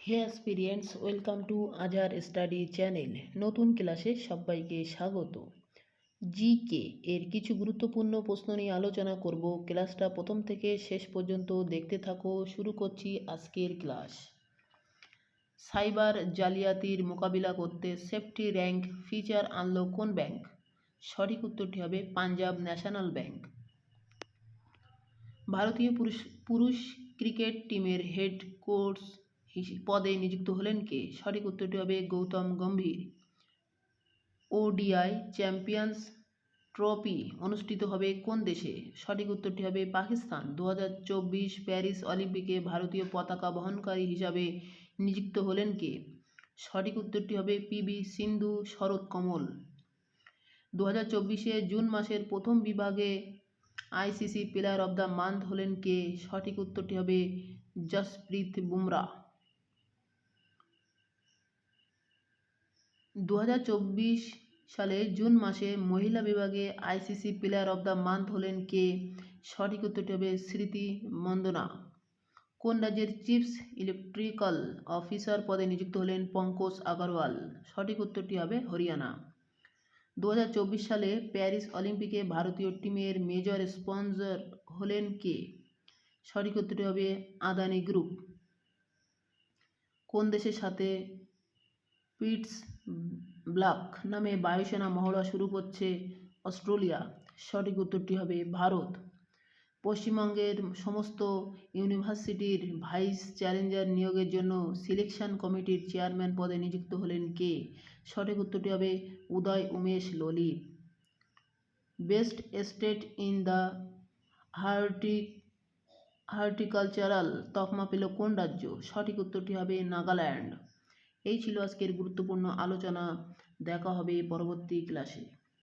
Hey অ্যাসপিরিয়েন্টস, welcome to আজার study channel. নতুন ক্লাসে সবাইকে স্বাগত। জিকে এর কিছু গুরুত্বপূর্ণ প্রশ্ন নিয়ে আলোচনা করব। ক্লাসটা প্রথম থেকে শেষ পর্যন্ত দেখতে থাকো। শুরু করছি আজকের ক্লাস। সাইবার জালিয়াতির মোকাবিলা করতে সেফটি র্যাঙ্ক ফিচার আনলো কোন ব্যাংক? সঠিক উত্তরটি হবে পাঞ্জাব ন্যাশনাল ব্যাংক। ভারতীয় পুরুষ ক্রিকেট টিমের হেড কোচ পদে নিযুক্ত হলেন কে? সঠিক উত্তরটি হবে Gautam Gambhir. ODI champions trophy অনুষ্ঠিত হবে কোন দেশে? সঠিক উত্তরটি হবে পাকিস্তান। 2024 প্যারিস অলিম্পিকে ভারতীয় পতাকা বহনকারী হিসাবে নিযুক্ত হলেন কে? সঠিক উত্তরটি হবে পিবি সিন্ধু শরৎ কমল। 2024 জুন মাসের প্রথম বিভাগে ICC player of the month হলেন কে? সঠিক উত্তরটি হবে জসপ্রীত বুমরা। 2024 সালে জুন মাসে মহিলা বিভাগে ICC player of the month হলেন কে? সঠিক উত্তরটি হবে স্মৃতি মন্দনা। কোন রাজ্যের চিফ ইলেকট্রিক্যাল অফিসার পদে নিযুক্ত হলেন পঙ্কজ আগরওয়াল? সঠিক উত্তরটি হবে হরিয়ানা। 2024 সালে প্যারিস অলিম্পিকে ভারতীয় টিমের মেজর স্পন্সর হলেন কে? সঠিক উত্তরটি হবে আদানি গ্রুপ। কোন দেশের সাথে পিটস ব্লাক নামে বায়ুসেনা মহড়া শুরু করছে অস্ট্রেলিয়া? সঠিক উত্তরটি হবে ভারত। পশ্চিমবঙ্গের সমস্ত ইউনিভার্সিটির ভাইস চ্যান্সেলর নিয়োগের জন্য সিলেকশন কমিটির চেয়ারম্যান পদে নিযুক্ত হলেন কে? সঠিক উত্তরটি হবে Uday Umesh Lalit. Best state in the horticultural তকমা পেল কোন রাজ্য? সঠিক উত্তরটি হবে নাগাল্যান্ড। এই ছিল আজকের গুরুত্বপূর্ণ আলোচনা। দেখা হবে পরবর্তী ক্লাসে।